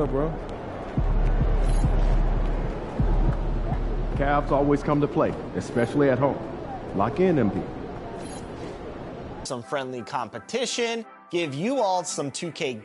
up, bro? Cavs always come to play, especially at home. Lock in, MP. Some friendly competition, give you all some 2K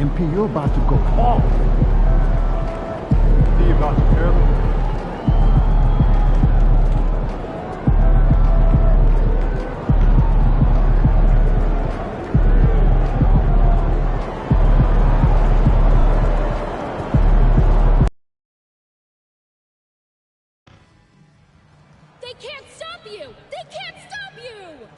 MP, you're about to go off. D about to curl. They can't stop you! They can't stop you!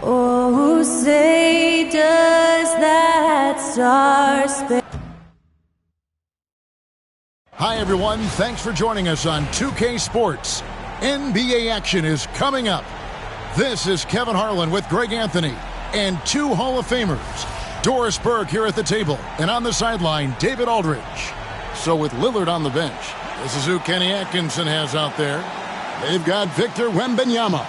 Oh, say does that star-spangled... Hi, everyone. Thanks for joining us on 2K Sports. NBA action is coming up. This is Kevin Harlan with Greg Anthony and two Hall of Famers. Doris Burke here at the table, and on the sideline, David Aldridge. So with Lillard on the bench, this is who Kenny Atkinson has out there. They've got Victor Wembanyama.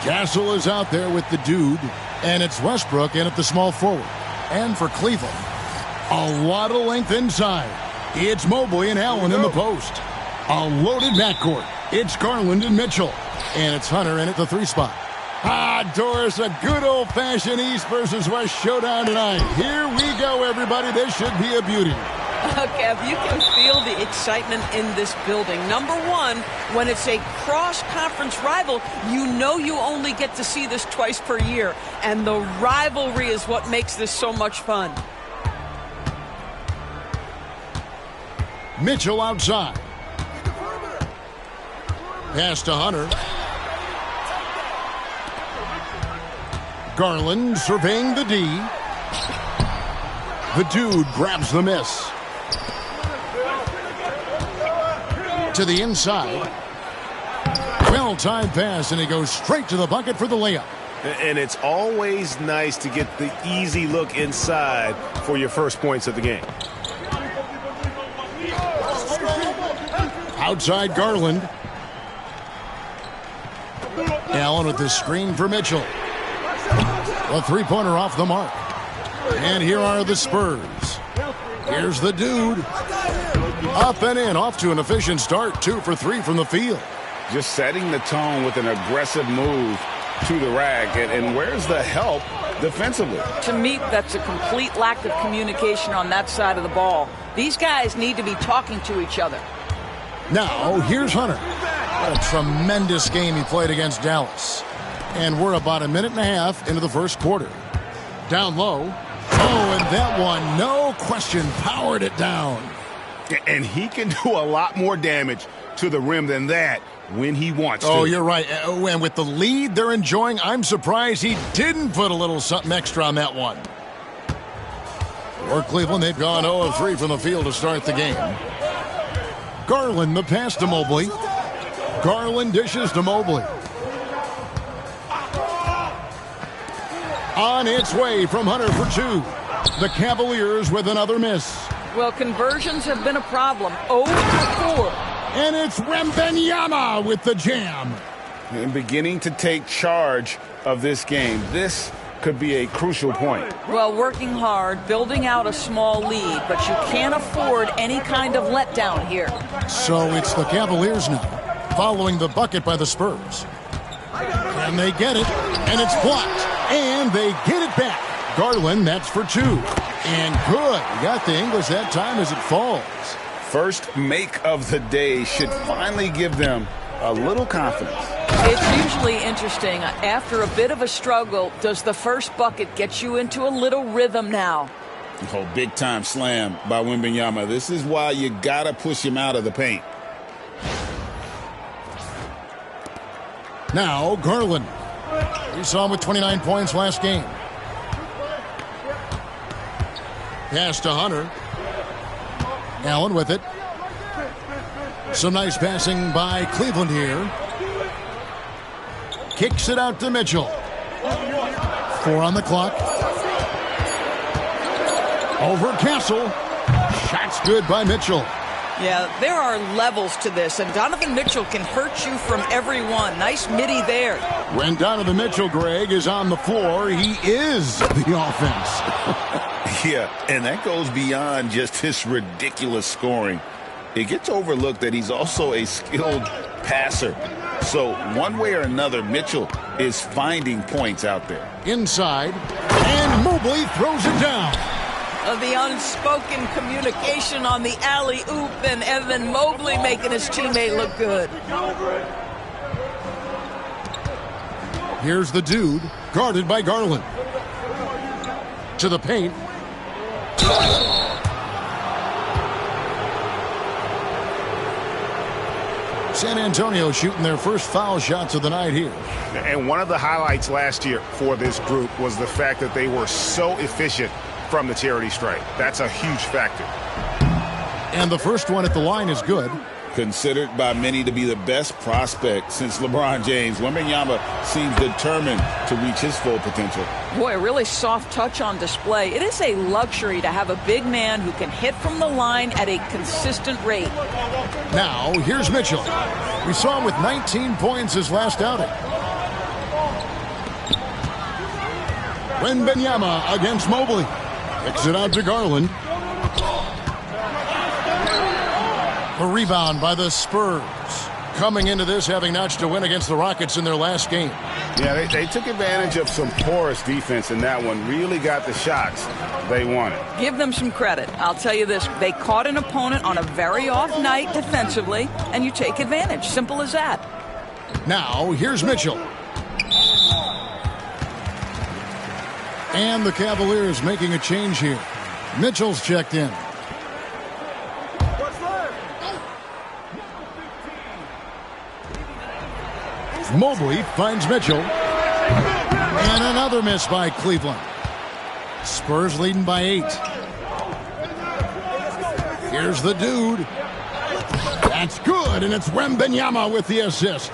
Castle is out there with the dude, and it's Westbrook in at the small forward. And for Cleveland, a lot of length inside. It's Mobley and Allen in the post. A loaded backcourt. It's Garland and Mitchell. And it's Hunter in at the 3 spot. Doris, a good old-fashioned East versus West showdown tonight. Here we go, everybody. This should be a beauty. Kev, you can feel the excitement in this building. Number one, when it's a cross-conference rival, you know you only get to see this twice per year. And the rivalry is what makes this so much fun. Mitchell outside. Pass to Hunter. Garland surveying the D. The dude grabs the miss. To the inside. Well-timed pass, and he goes straight to the bucket for the layup. And it's always nice to get the easy look inside for your first points of the game. Outside Garland. Allen with the screen for Mitchell. A three-pointer off the mark. And here are the Spurs. Here's the dude. Up and in, off to an efficient start. 2 for 3 from the field. Just setting the tone with an aggressive move to the rack. And where's the help defensively? To me, that's a complete lack of communication on that side of the ball. These guys need to be talking to each other. Now, here's Hunter. What a tremendous game he played against Dallas. And we're about a minute and a half into the first quarter. Down low. Oh, and that one, no question, powered it down. And he can do a lot more damage to the rim than that when he wants to. Oh, you're right. And with the lead they're enjoying, I'm surprised he didn't put a little something extra on that one. For Cleveland, they've gone 0 of 3 from the field to start the game. Garland, the pass to Mobley. Garland dishes to Mobley. On its way from Hunter for 2. The Cavaliers with another miss. Well, conversions have been a problem. 0 for 4. And it's Wembanyama with the jam. And beginning to take charge of this game. This could be a crucial point. Well, working hard, building out a small lead, but you can't afford any kind of letdown here. So it's the Cavaliers now, following the bucket by the Spurs. And they get it, and it's blocked. And they get it back. Garland, that's for 2. And good. He got the English that time as it falls. First make of the day should finally give them a little confidence. It's usually interesting. After a bit of a struggle, does the first bucket get you into a little rhythm now? Oh, big time slam by Wembanyama. This is why you gotta push him out of the paint. Now Garland. We saw him with 29 points last game. Pass to Hunter. Allen with it. Some nice passing by Cleveland here. Kicks it out to Mitchell. 4 on the clock. Over Castle. Shot's good by Mitchell. Yeah, there are levels to this, and Donovan Mitchell can hurt you from every one. Nice midi there. When Donovan Mitchell, Greg, is on the floor, he is the offense. Yeah, and that goes beyond just his ridiculous scoring. It gets overlooked that he's also a skilled passer. So one way or another, Mitchell is finding points out there. Inside, and Mobley throws it down. The unspoken communication on the alley-oop, and Evan Mobley making his teammate look good. Here's the dude, guarded by Garland. To the paint. San Antonio shooting their first foul shots of the night here. And one of the highlights last year for this group was the fact that they were so efficient from the charity stripe. That's a huge factor. And the first one at the line is good. Considered by many to be the best prospect since LeBron James, Wembanyama seems determined to reach his full potential. Boy, a really soft touch on display. It is a luxury to have a big man who can hit from the line at a consistent rate. Now, here's Mitchell. We saw him with 19 points his last outing. Wembanyama against Mobley. Kicks it out to Garland. A rebound by the Spurs. Coming into this having notched a win against the Rockets in their last game. Yeah, they took advantage of some porous defense in that one. Really got the shots they wanted. Give them some credit. I'll tell you this. They caught an opponent on a very off night defensively, and you take advantage. Simple as that. Now, here's Mitchell. And the Cavaliers making a change here. Mitchell's checked in. Mobley finds Mitchell. And another miss by Cleveland. Spurs leading by 8. Here's the dude. That's good, and it's Wembanyama with the assist.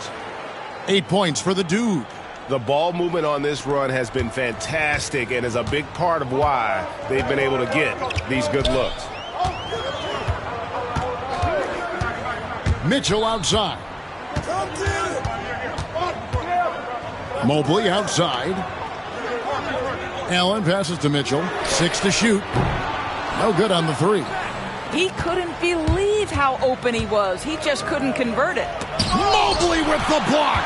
8 points for the dude. The ball movement on this run has been fantastic and is a big part of why they've been able to get these good looks. Mitchell outside. Mobley outside. Allen passes to Mitchell. 6 to shoot. No good on the 3. He couldn't believe how open he was. He just couldn't convert it. Mobley with the block.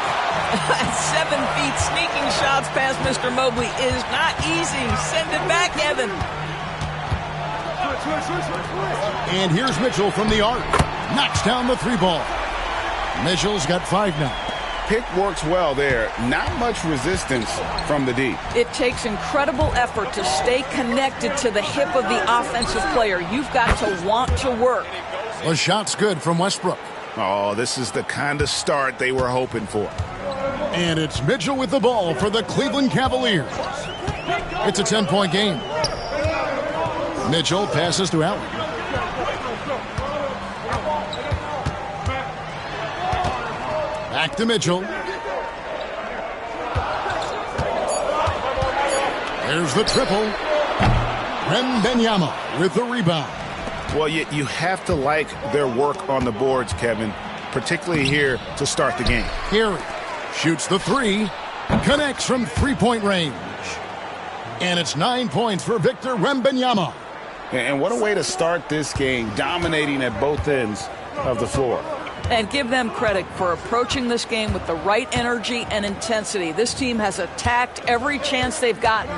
7 feet sneaking shots past Mr. Mobley is not easy. Send it back, Evan. And here's Mitchell from the arc. Knocks down the 3 ball. Mitchell's got 5 now. Pick works well there. Not much resistance from the D. It takes incredible effort to stay connected to the hip of the offensive player. You've got to want to work. The shot's good from Westbrook. Oh, this is the kind of start they were hoping for. And it's Mitchell with the ball for the Cleveland Cavaliers. It's a 10-point game. Mitchell passes to Allen. Back to Mitchell. There's the triple. Wembanyama with the rebound. Well, you have to like their work on the boards, Kevin, particularly here to start the game. Gary shoots the three, connects from three-point range. And it's 9 points for Victor Wembanyama. And what a way to start this game, dominating at both ends of the floor. And give them credit for approaching this game with the right energy and intensity. This team has attacked every chance they've gotten.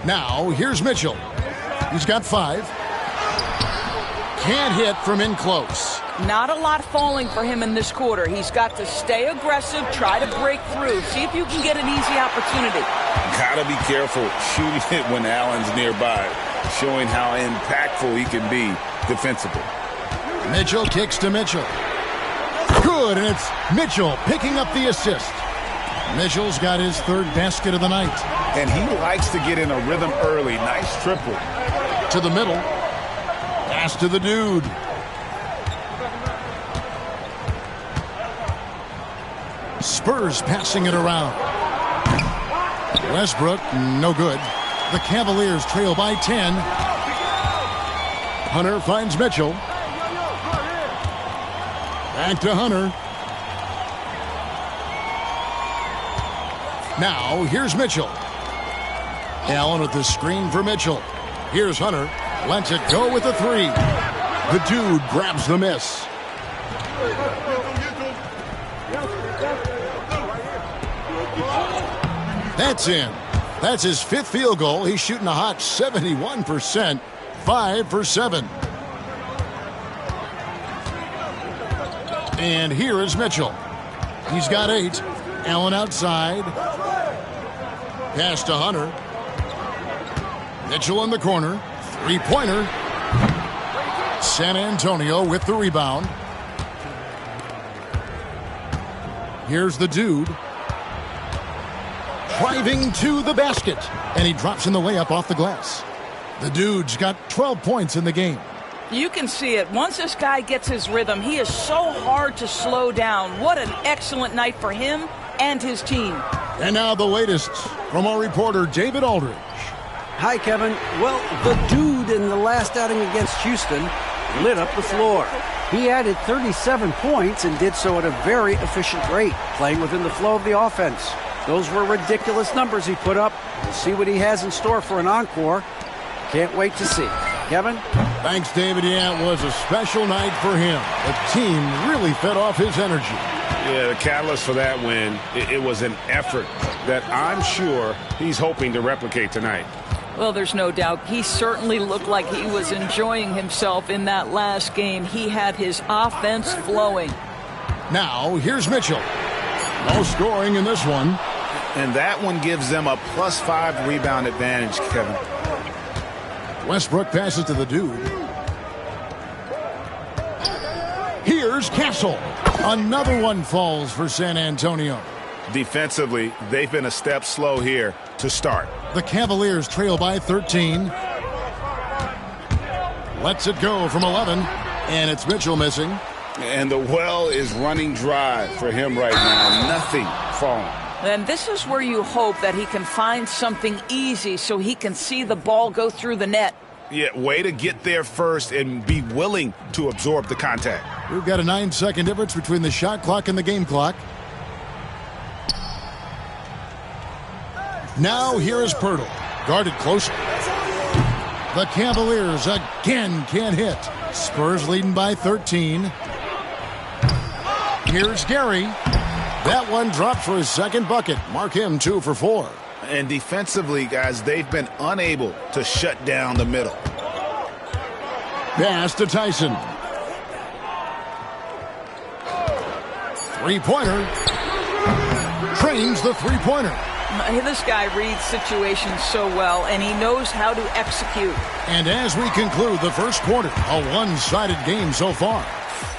Now, here's Mitchell. He's got 5. Can't hit from in close. Not a lot falling for him in this quarter. He's got to stay aggressive, try to break through, see if you can get an easy opportunity. Gotta be careful shooting it when Allen's nearby, showing how impactful he can be defensively. Mitchell kicks to Mitchell. Good, and it's Mitchell picking up the assist. Mitchell's got his 3rd basket of the night. And he likes to get in a rhythm early. Nice triple. To the middle. Pass to the dude. Spurs passing it around. Westbrook, no good. The Cavaliers trail by 10. Hunter finds Mitchell. Back to Hunter. Now, here's Mitchell. Allen with the screen for Mitchell. Here's Hunter. Lets it go with the 3. The dude grabs the miss. That's in. That's his 5th field goal. He's shooting a hot 71%. 5 for 7. And here is Mitchell. He's got 8. Allen outside. Pass to Hunter. Mitchell in the corner. 3-pointer. San Antonio with the rebound. Here's the dude. Driving to the basket. And he drops in the layup off the glass. The dude's got 12 points in the game. You can see it. Once this guy gets his rhythm, he is so hard to slow down. What an excellent night for him and his team. And now the latest from our reporter, David Aldridge. Hi, Kevin. Well, the dude in the last outing against Houston lit up the floor. He added 37 points and did so at a very efficient rate, playing within the flow of the offense. Those were ridiculous numbers he put up. We'll see what he has in store for an encore. Can't wait to see. Kevin? Thanks, David. Yeah, it was a special night for him. The team really fed off his energy. Yeah, the catalyst for that win, it was an effort that I'm sure he's hoping to replicate tonight. Well, there's no doubt. He certainly looked like he was enjoying himself in that last game. He had his offense flowing. Now, here's Mitchell. No scoring in this one. And that one gives them a +5 rebound advantage, Kevin. Westbrook passes to the dude. Here's Castle. Another one falls for San Antonio. Defensively, they've been a step slow here to start. The Cavaliers trail by 13. Lets it go from 11. And it's Mitchell missing. And the well is running dry for him right now. Nothing falling. And this is where you hope that he can find something easy so he can see the ball go through the net. Yeah, way to get there first and be willing to absorb the contact. We've got a 9-second difference between the shot clock and the game clock. Now here is Pirtle. Guarded closer. The Cavaliers again can't hit. Spurs leading by 13. Here's Gary. That one dropped for his second bucket. Mark him 2 for 4. And defensively, guys, they've been unable to shut down the middle. Pass to Tyson. 3-pointer. Trains the 3-pointer. This guy reads situations so well, and he knows how to execute. And as we conclude the first quarter, a one-sided game so far.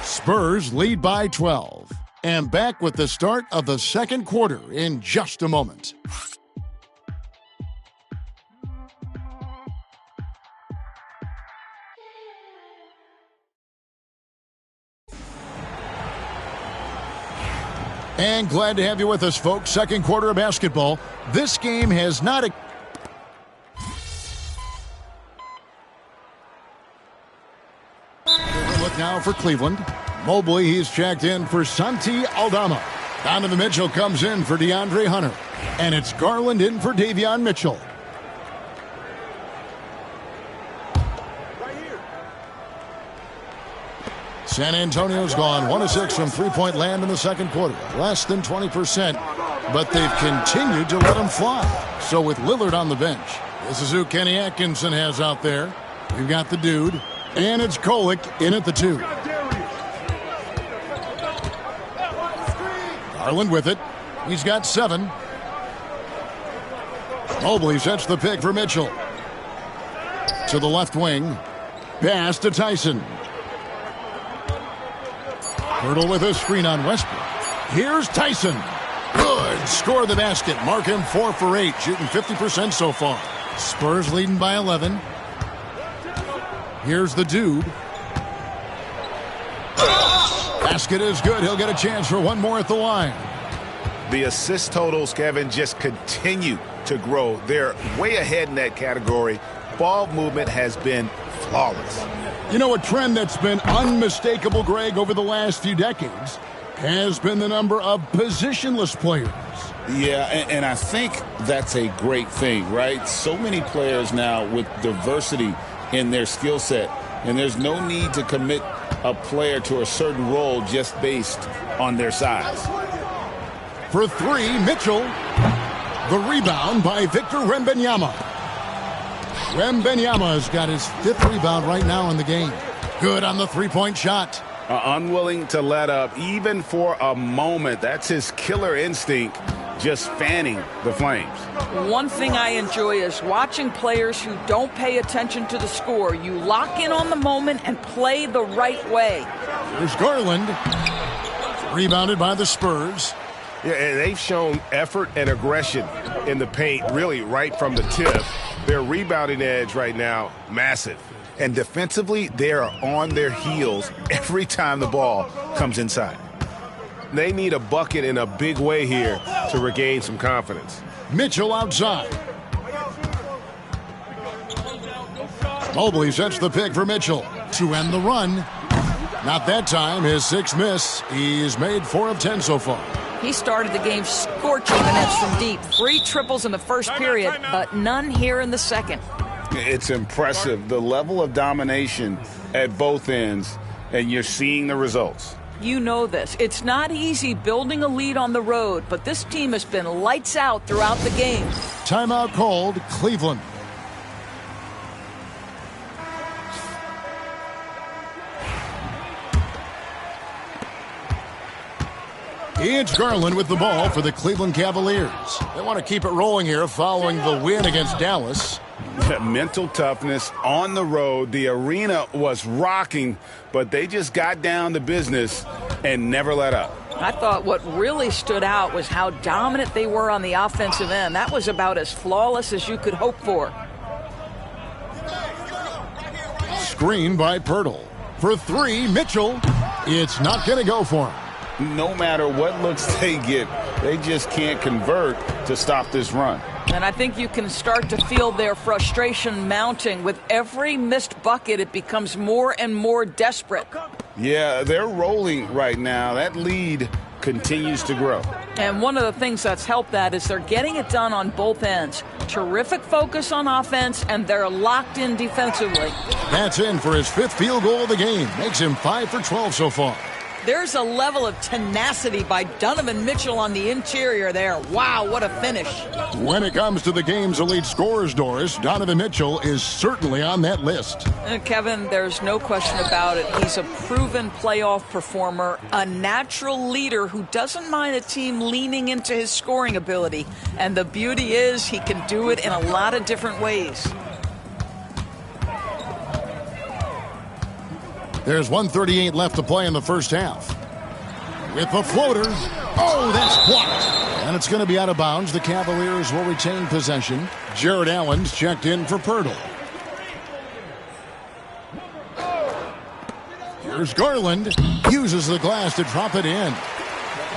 Spurs lead by 12. And back with the start of the second quarter in just a moment. And glad to have you with us, folks. Second quarter of basketball. This game has not... Look now for Cleveland. Mobley, he's checked in for Santi Aldama. Donovan Mitchell comes in for DeAndre Hunter. And it's Garland in for Davion Mitchell. San Antonio's gone 1 of 6 from three-point land in the second quarter. Less than 20%, but they've continued to let them fly. So with Lillard on the bench, this is who Kenny Atkinson has out there. We've got the dude, and it's Kolek in at the 2. Garland with it. He's got 7. Mobley sets the pick for Mitchell. To the left wing. Pass to Tyson. Hurdle with a screen on Westbrook. Here's Tyson. Good. Score the basket. Mark him 4 for 8. Shooting 50% so far. Spurs leading by 11. Here's the dude. Basket is good. He'll get a chance for one more at the line. The assist totals, Kevin, just continue to grow. They're way ahead in that category. Ball movement has been flawless. You know, a trend that's been unmistakable, Greg, over the last few decades has been the number of positionless players. Yeah, and I think that's a great thing, right? So many players now with diversity in their skill set, and there's no need to commit a player to a certain role just based on their size. For 3, Mitchell. The rebound by Victor Wembanyama. Wembanyama's got his 5th rebound right now in the game. Good on the three-point shot. Unwilling to let up even for a moment. That's his killer instinct, just fanning the flames. One thing I enjoy is watching players who don't pay attention to the score. You lock in on the moment and play the right way. There's Garland. Rebounded by the Spurs. Yeah, and they've shown effort and aggression in the paint, really right from the tip. Their rebounding edge right now, massive. And defensively, they are on their heels every time the ball comes inside. They need a bucket in a big way here to regain some confidence. Mitchell outside. Mobley sets the pick for Mitchell to end the run. Not that time. His 6th miss. He's made 4 of 10 so far. He started the game scorching the nets from deep. 3 triples in the first period, but none here in the second. It's impressive, the level of domination at both ends, and you're seeing the results. You know this. It's not easy building a lead on the road, but this team has been lights out throughout the game. Timeout called, Cleveland. It's Garland with the ball for the Cleveland Cavaliers. They want to keep it rolling here following the win against Dallas. Mental toughness on the road. The arena was rocking, but they just got down to business and never let up. I thought what really stood out was how dominant they were on the offensive end. That was about as flawless as you could hope for. Screen by Pirtle. For 3, Mitchell. It's not going to go for him. No matter what looks they get, they just can't convert to stop this run. And I think you can start to feel their frustration mounting. With every missed bucket, it becomes more and more desperate. Yeah, they're rolling right now. That lead continues to grow. And one of the things that's helped that is they're getting it done on both ends. Terrific focus on offense, and they're locked in defensively. That's in for his 5th field goal of the game. Makes him 5 for 12 so far. There's a level of tenacity by Donovan Mitchell on the interior there. Wow, what a finish. When it comes to the game's elite scorers, Doris, Donovan Mitchell is certainly on that list. Kevin, there's no question about it. He's a proven playoff performer, a natural leader who doesn't mind a team leaning into his scoring ability. And the beauty is he can do it in a lot of different ways. There's 1:38 left to play in the first half. With the floater. Oh, that's blocked. And it's going to be out of bounds. The Cavaliers will retain possession. Jared Allen's checked in for Pirtle. Here's Garland. Uses the glass to drop it in.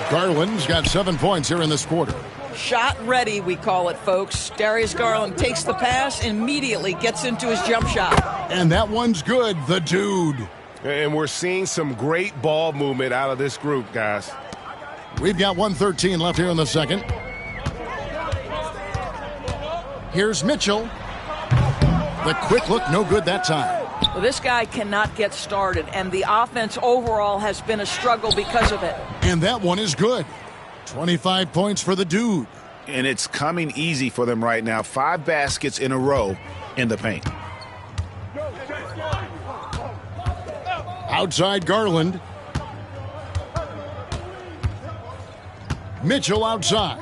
Garland's got 7 points here in this quarter. Shot ready, we call it, folks. Darius Garland takes the pass, immediately gets into his jump shot. And that one's good, the dude. And we're seeing some great ball movement out of this group, guys. We've got 1:13 left here in the second. Here's Mitchell. The quick look, no good that time. Well, this guy cannot get started, and the offense overall has been a struggle because of it. And that one is good. 25 points for the dude. And it's coming easy for them right now. 5 baskets in a row in the paint. Outside Garland. Mitchell outside.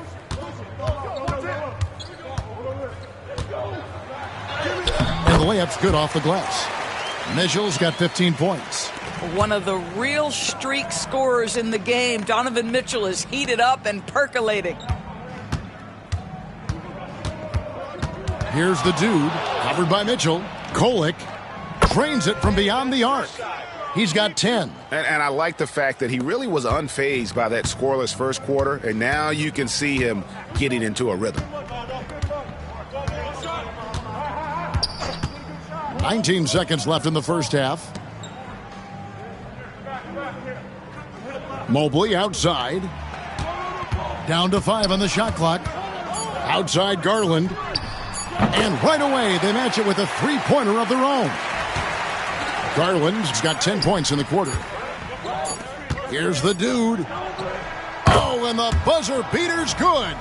And the layup's good off the glass. Mitchell's got 15 points. One of the real streak scorers in the game. Donovan Mitchell is heated up and percolating. Here's the dude, covered by Mitchell. Kolick trains it from beyond the arc. He's got 10. And I like the fact that he really was unfazed by that scoreless first quarter, and now you can see him getting into a rhythm. 19 seconds left in the first half. Mobley outside. Down to 5 on the shot clock. Outside Garland. And right away, they match it with a three-pointer of their own. Garland's got 10 points in the quarter. Here's the dude. Oh, and the buzzer beater's good.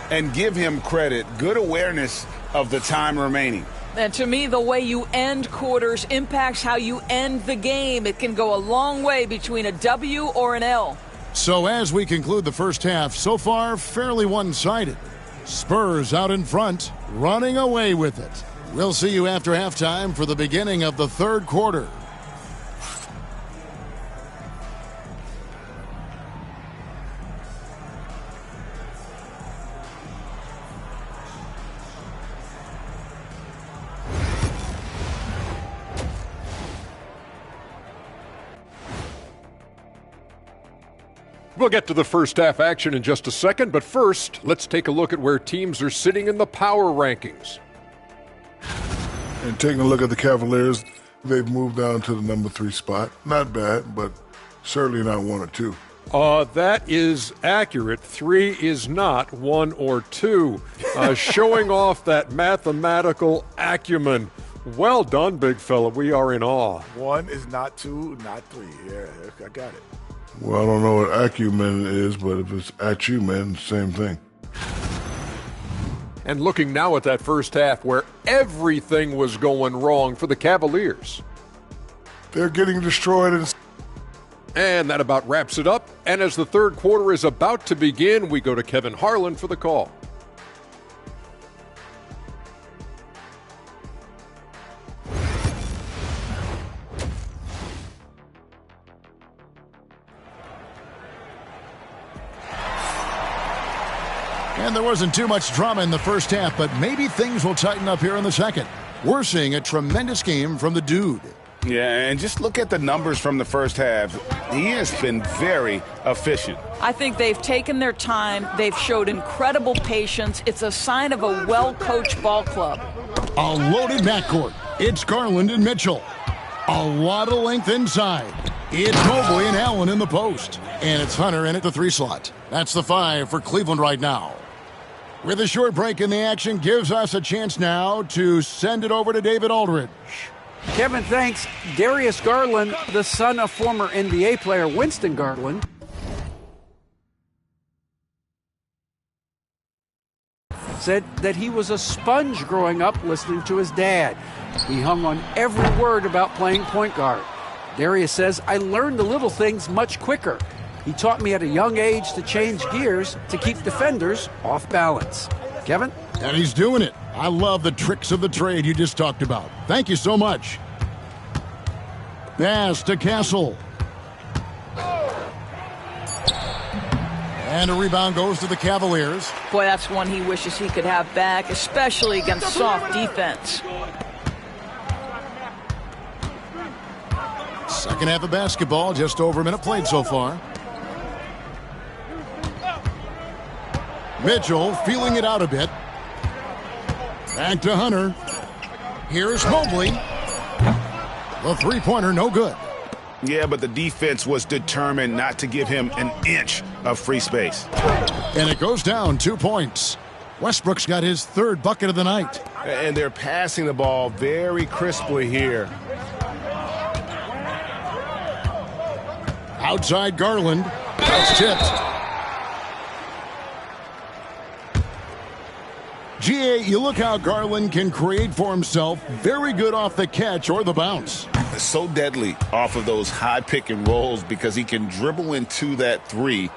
And give him credit. Good awareness of the time remaining. And to me, the way you end quarters impacts how you end the game. It can go a long way between a W or an L. So as we conclude the first half, so far fairly one-sided. Spurs out in front, running away with it. We'll see you after halftime for the beginning of the third quarter. We'll get to the first half action in just a second, but first, let's take a look at where teams are sitting in the power rankings. And taking a look at the Cavaliers, they've moved down to the number 3 spot. Not bad, but certainly not 1 or 2. That is accurate. 3 is not 1 or 2. Showing off that mathematical acumen. Well done, big fella. We are in awe. 1 is not 2, not 3. Yeah, I got it. Well, I don't know what acumen is, but if it's at you, man, same thing. And looking now at that first half where everything was going wrong for the Cavaliers. They're getting destroyed. And that about wraps it up. And as the third quarter is about to begin, we go to Kevin Harlan for the call. And there wasn't too much drama in the first half, but maybe things will tighten up here in the second. We're seeing a tremendous game from the dude. Yeah, and just look at the numbers from the first half. He has been very efficient. I think they've taken their time. They've showed incredible patience. It's a sign of a well-coached ball club. A loaded backcourt. It's Garland and Mitchell. A lot of length inside. It's Mobley and Allen in the post. And it's Hunter in at the 3 slot. That's the 5 for Cleveland right now. With a short break in the action, gives us a chance now to send it over to David Aldridge. Kevin, thanks. Darius Garland, the son of former NBA player Winston Garland, said that he was a sponge growing up listening to his dad. He hung on every word about playing point guard. Darius says, I learned the little things much quicker. He taught me at a young age to change gears to keep defenders off balance. Kevin? And he's doing it. I love the tricks of the trade you just talked about. Thank you so much. Pass to Castle. And a rebound goes to the Cavaliers. Boy, that's one he wishes he could have back, especially against soft defense. Second half of basketball, just over a minute played so far. Mitchell feeling it out a bit. Back to Hunter. Here's Mobley. The three-pointer, no good. Yeah, but the defense was determined not to give him an inch of free space. And it goes down 2 points. Westbrook's got his third bucket of the night. And they're passing the ball very crisply here. Outside Garland. That's tipped. GA, you look how Garland can create for himself. Very good off the catch or the bounce. So deadly off of those high pick and rolls because he can dribble into that three.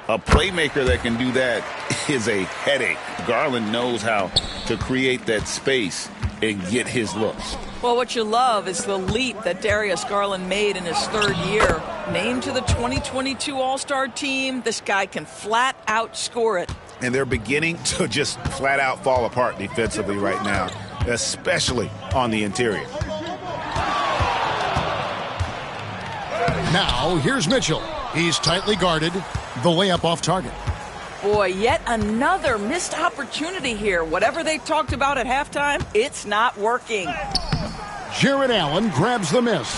A playmaker that can do that is a headache. Garland knows how to create that space and get his looks. Well, what you love is the leap that Darius Garland made in his third year. Named to the 2022 All-Star team, this guy can flat out score it. And they're beginning to just flat out fall apart defensively right now, especially on the interior. Now, here's Mitchell. He's tightly guarded. The layup off target. Boy, yet another missed opportunity here. Whatever they talked about at halftime, it's not working. Jared Allen grabs the miss.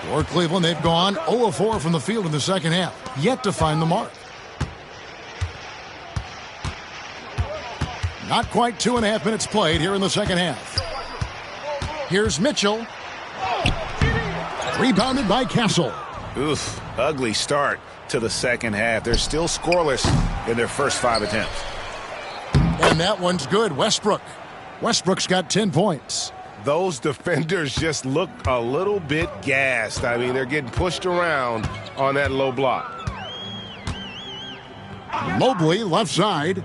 For Cleveland, they've gone 0 of 4 from the field in the second half. Yet to find the mark. Not quite 2.5 minutes played here in the second half. Here's Mitchell. Rebounded by Castle. Oof, ugly start to the second half. They're still scoreless in their first 5 attempts. And that one's good. Westbrook. Westbrook's got 10 points. Those defenders just look a little bit gassed. I mean, they're getting pushed around on that low block. Mobley, left side.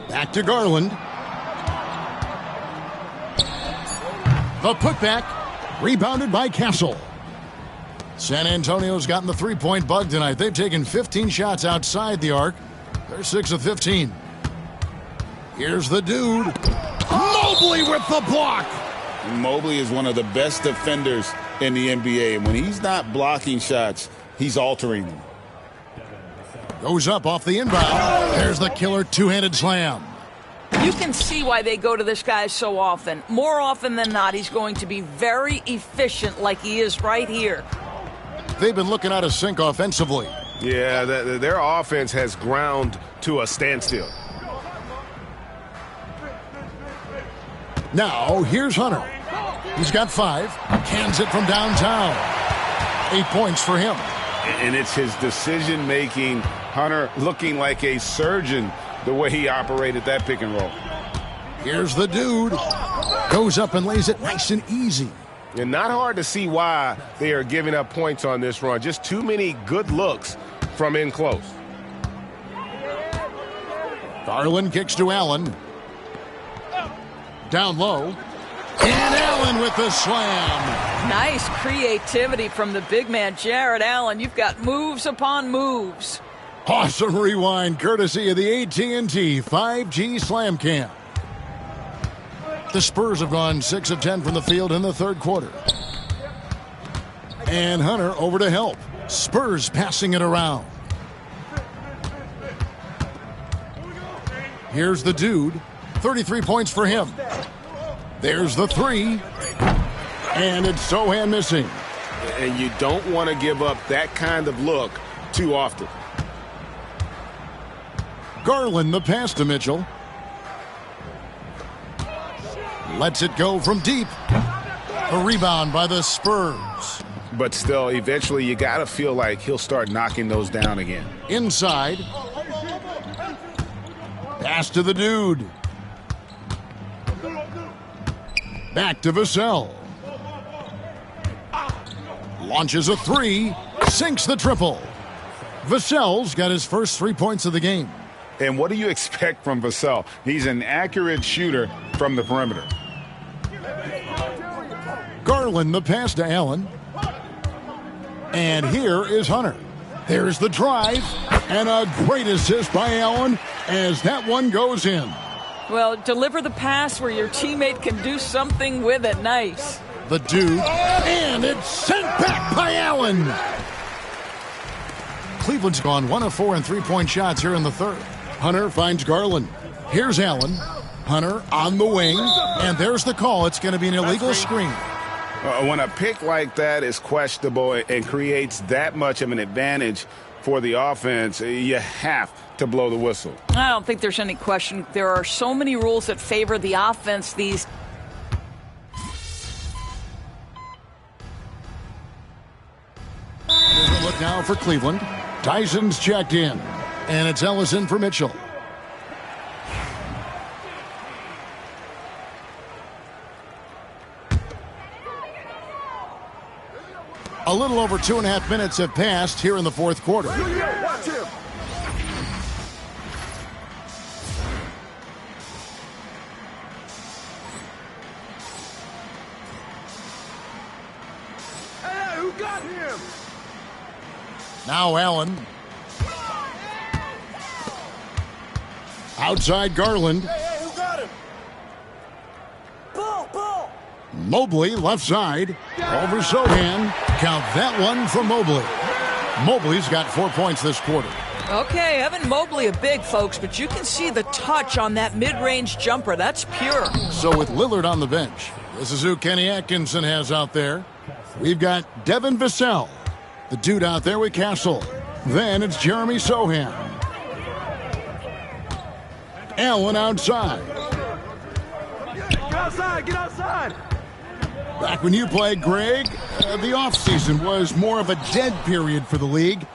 Back to Garland. The putback, rebounded by Castle. San Antonio's gotten the three-point bug tonight. They've taken 15 shots outside the arc. They're 6 of 15. Here's the dude. Mobley with the block. Mobley is one of the best defenders in the NBA. And when he's not blocking shots, he's altering them. Goes up off the inbound. There's the killer two-handed slam. You can see why they go to this guy so often. More often than not, he's going to be very efficient like he is right here. They've been looking out of sync offensively. Yeah, their offense has ground to a standstill. Now, here's Hunter. He's got 5. Cans it from downtown. 8 points for him. And it's his decision-making. Hunter looking like a surgeon the way he operated that pick and roll. Here's the dude. Goes up and lays it nice and easy. And not hard to see why they are giving up points on this run. Just too many good looks from in close. Garland kicks to Allen. Down low. And Allen with the slam. Nice creativity from the big man, Jared Allen. You've got moves upon moves. Awesome rewind courtesy of the AT&T 5G Slam Cam. The Spurs have gone 6 of 10 from the field in the third quarter. And Hunter over to help. Spurs passing it around. Here's the dude. 33 points for him. There's the 3. And it's Sohan missing. And you don't want to give up that kind of look too often. Garland the pass to Mitchell. Lets it go from deep. A rebound by the Spurs. But still, eventually you got to feel like he'll start knocking those down again. Inside. Pass to the dude. Back to Vassell. Launches a three. Sinks the triple. Vassell's got his first 3 points of the game. And what do you expect from Vassell? He's an accurate shooter from the perimeter. Garland the pass to Allen. And here is Hunter. There's the drive. And a great assist by Allen as that one goes in. Well, deliver the pass where your teammate can do something with it. Nice. The dude. And it's sent back by Allen. Cleveland's gone 1 of 4 in three-point shots here in the third. Hunter finds Garland. Here's Allen. Hunter on the wing. And there's the call. It's going to be an illegal screen. When a pick like that is questionable and creates that much of an advantage for the offense, you have to blow the whistle. I don't think there's any question. There are so many rules that favor the offense these. Here's a look now for Cleveland. Tyson's checked in. And it's Ellison for Mitchell. A little over 2.5 minutes have passed here in the fourth quarter. Watch him. Hey, who got him? Now Allen. Outside Garland. Hey, who got him? Ball. Mobley left side. Over Sohan. Count that one for Mobley. Mobley's got 4 points this quarter. Okay, Evan Mobley a big, folks, but you can see the touch on that mid-range jumper. That's pure. So with Lillard on the bench, this is who Kenny Atkinson has out there. We've got Devin Vassell, the dude out there with Castle. Then it's Jeremy Sohan. Allen outside. Get outside. Back when you played, Greg, the offseason was more of a dead period for the league.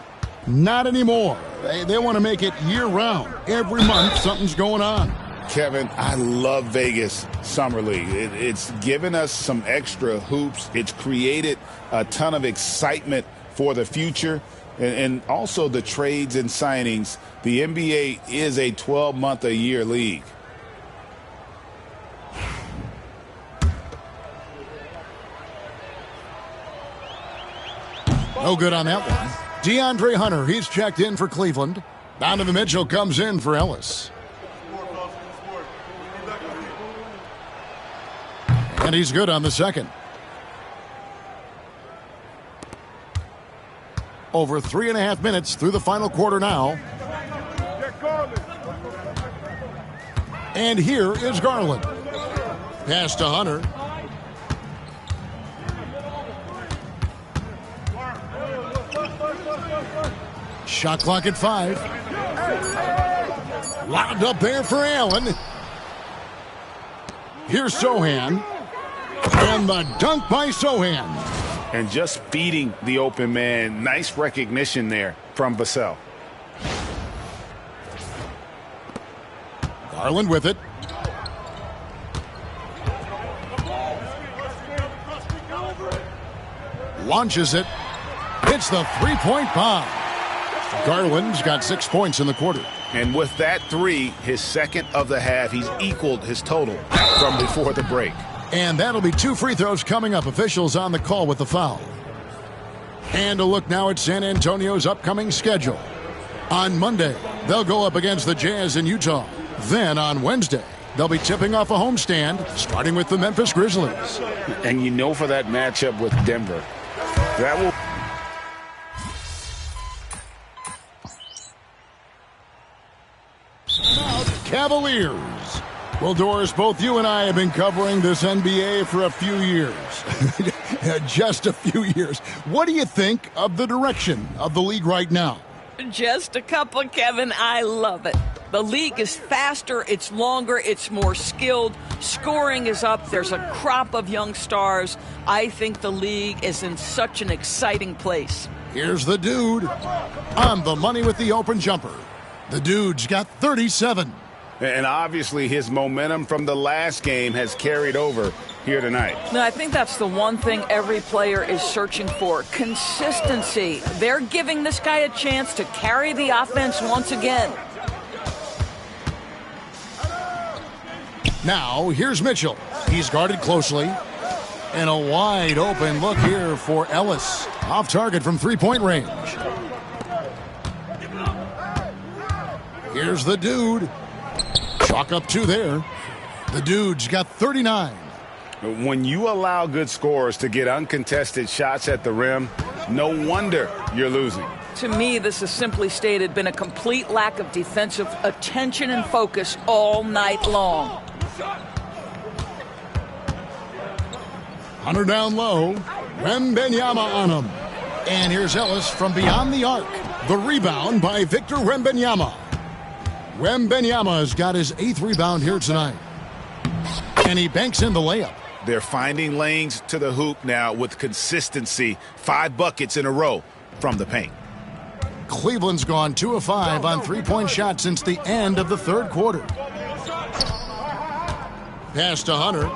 Not anymore. They want to make it year-round. Every month, something's going on. Kevin, I love Vegas Summer League. It's given us some extra hoops. It's created a ton of excitement for the future. And also the trades and signings. The NBA is a 12-month-a-year league. No good on that one. DeAndre Hunter, he's checked in for Cleveland. Donovan Mitchell comes in for Ellis. And he's good on the second. Over 3.5 minutes through the final quarter now. And here is Garland. Pass to Hunter. Shot clock at 5. Lobbed up there for Allen. Here's Sohan. And the dunk by Sohan. And just feeding the open man. Nice recognition there from Vassell. Garland with it. Launches it. Hits the three-point bomb. Garland's got 6 points in the quarter. And with that three, his second of the half, he's equaled his total from before the break. And that'll be 2 free throws coming up. Officials on the call with the foul. And a look now at San Antonio's upcoming schedule. On Monday, they'll go up against the Jazz in Utah. Then on Wednesday, they'll be tipping off a homestand, starting with the Memphis Grizzlies. And you know for that matchup with Denver, that will... Cavaliers. Well, Doris, both you and I have been covering this NBA for a few years. Just a few years. What do you think of the direction of the league right now? Just a couple, Kevin. I love it. The league is faster, it's longer, it's more skilled. Scoring is up. There's a crop of young stars. I think the league is in such an exciting place. Here's the dude on the money with the open jumper. The dude's got 37. And obviously his momentum from the last game has carried over here tonight. Now, I think that's the one thing every player is searching for, consistency. They're giving this guy a chance to carry the offense once again. Now, here's Mitchell. He's guarded closely. And a wide open look here for Ellis. Off target from three-point range. Here's the dude. Chalk up 2 there. The dude's got 39. When you allow good scorers to get uncontested shots at the rim, no wonder you're losing. To me, this has simply stated been a complete lack of defensive attention and focus all night long. Hunter down low. Wembanyama on him. And here's Ellis from beyond the arc. The rebound by Victor Wembanyama. Wembanyama has got his 8th rebound here tonight. And he banks in the layup. They're finding lanes to the hoop now with consistency. 5 buckets in a row from the paint. Cleveland's gone 2 of 5 on three-point shots since the end of the third quarter. Pass to Hunter.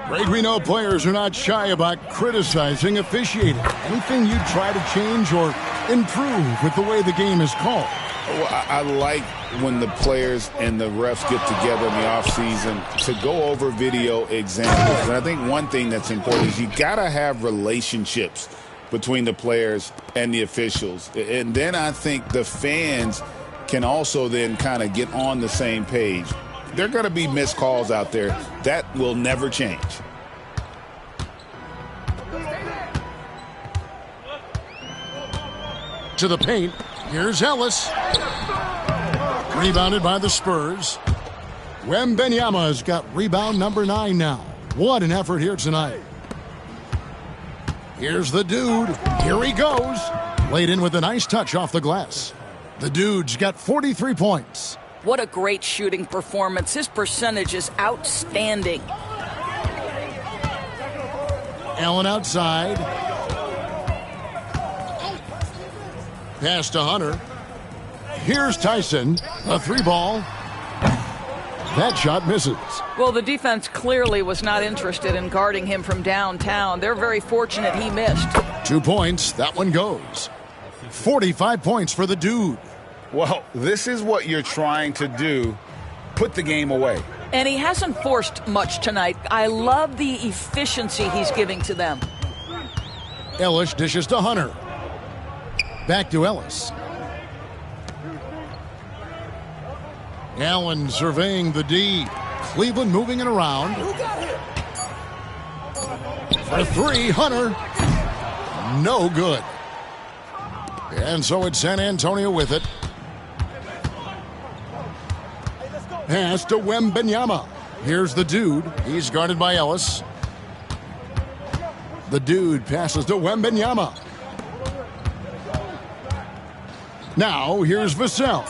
Greg, we know players are not shy about criticizing officiating. Anything you try to change or improve with the way the game is called? Well, I like when the players and the refs get together in the offseason to go over video examples. And I think one thing that's important is you got to have relationships between the players and the officials. And then I think the fans can also then kind of get on the same page. There are going to be missed calls out there. That will never change. To the paint. Here's Ellis. Rebounded by the Spurs. Wembanyama's got rebound number 9 now. What an effort here tonight. Here's the dude. Here he goes. Laid in with a nice touch off the glass. The dude's got 43 points. What a great shooting performance. His percentage is outstanding. Allen outside. Pass to Hunter. Here's Tyson. A 3-ball. That shot misses. Well, the defense clearly was not interested in guarding him from downtown. They're very fortunate he missed. 2 points. That one goes. 45 points for the dude. Well, this is what you're trying to do. Put the game away. And he hasn't forced much tonight. I love the efficiency he's giving to them. Ellis dishes to Hunter. Back to Ellis. Allen surveying the D. Cleveland moving it around. For 3, Hunter. No good. And so it's San Antonio with it. Pass to Wembanyama. Here's the dude. He's guarded by Ellis. The dude passes to Wembanyama. Now here's Vassell.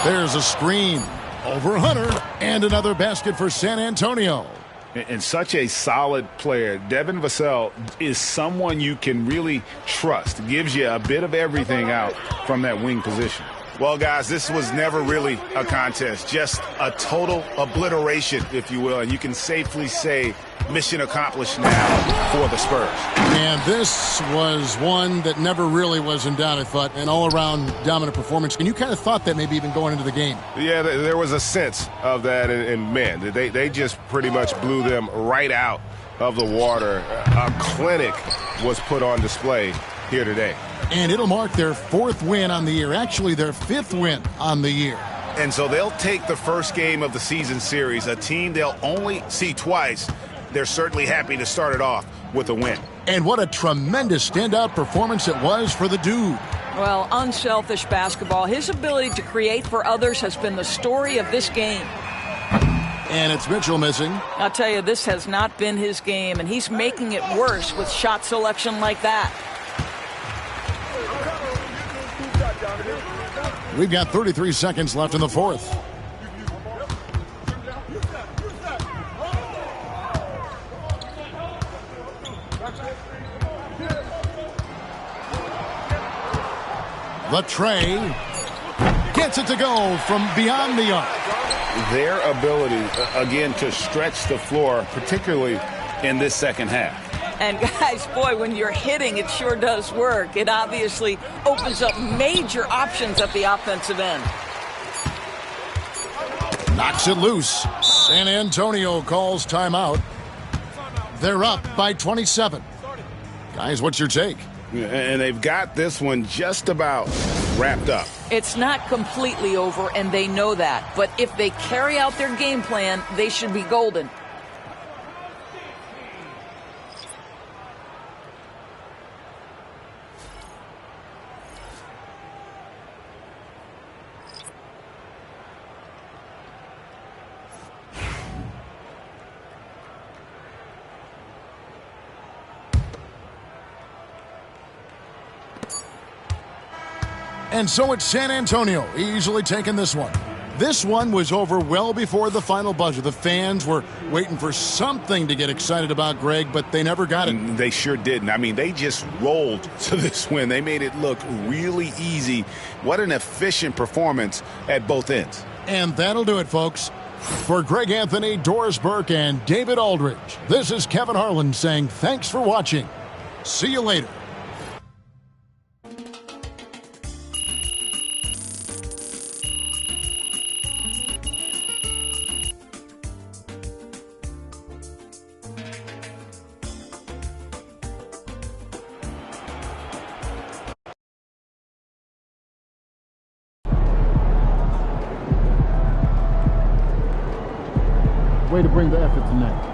There's a screen over Hunter. And another basket for San Antonio. And such a solid player. Devin Vassell is someone you can really trust. Gives you a bit of everything out from that wing position. Well, guys, this was never really a contest. Just a total obliteration, if you will. And you can safely say mission accomplished now for the Spurs. And this was one that never really was in doubt, I thought. An all-around dominant performance. And you kind of thought that maybe even going into the game. Yeah, there was a sense of that. And man, they just pretty much blew them right out of the water. A clinic was put on display here today. And it'll mark their 4th win on the year. Actually, their 5th win on the year. And so they'll take the first game of the season series, a team they'll only see twice. They're certainly happy to start it off with a win. And what a tremendous standout performance it was for the dude. Well, unselfish basketball. His ability to create for others has been the story of this game. And it's Mitchell missing. I'll tell you, this has not been his game, and he's making it worse with shot selection like that. We've got 33 seconds left in the fourth. The tray gets it to go from beyond the arc. Their ability, again, to stretch the floor, particularly in this second half. And guys, boy, when you're hitting, it sure does work. It obviously opens up major options at the offensive end. Knocks it loose. San Antonio calls timeout. They're up by 27. Guys, what's your take? And they've got this one just about wrapped up. It's not completely over, and they know that. But if they carry out their game plan, they should be golden. And so it's San Antonio easily taking this one. This one was over well before the final buzzer. The fans were waiting for something to get excited about, Greg, but they never got it. They sure didn't. I mean, they just rolled to this win. They made it look really easy. What an efficient performance at both ends. And that'll do it, folks. For Greg Anthony, Doris Burke, and David Aldridge, this is Kevin Harlan saying thanks for watching. See you later. Way to bring the effort tonight.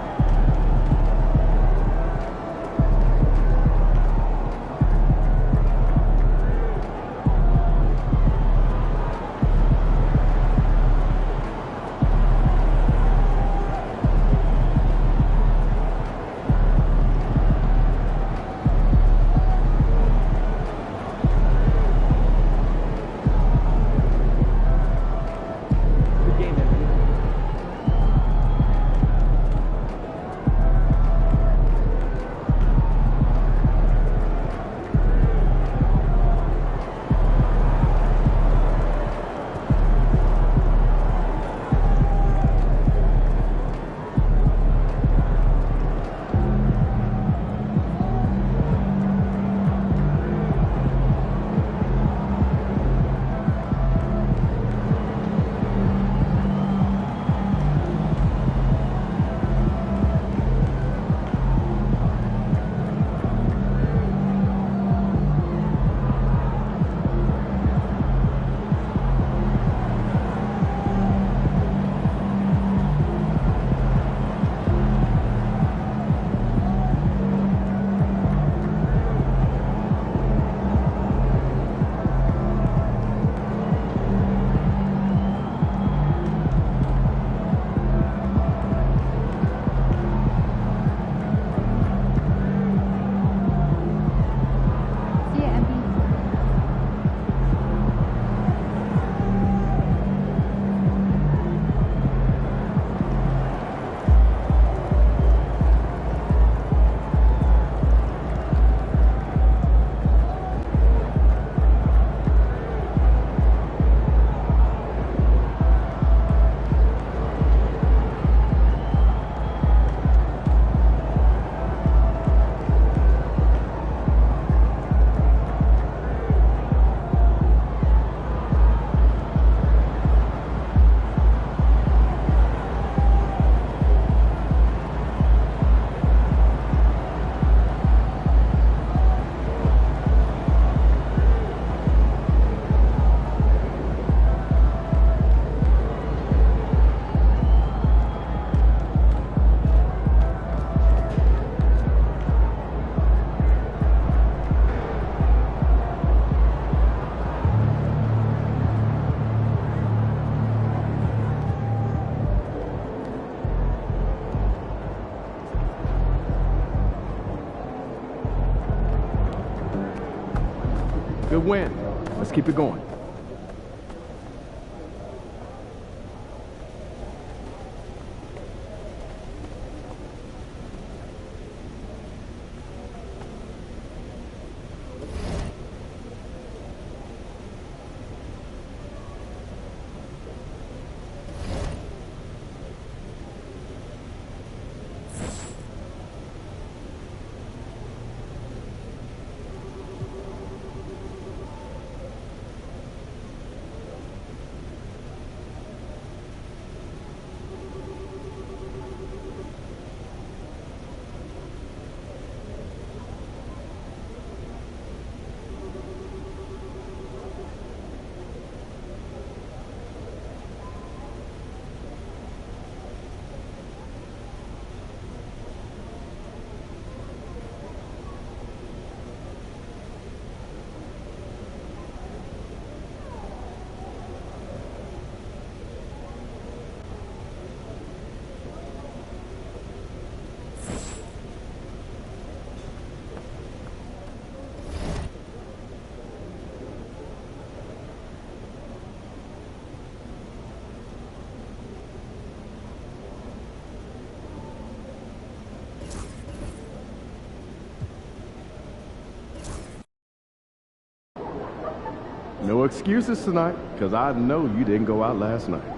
Good win. Let's keep it going. No excuses tonight, because I know you didn't go out last night.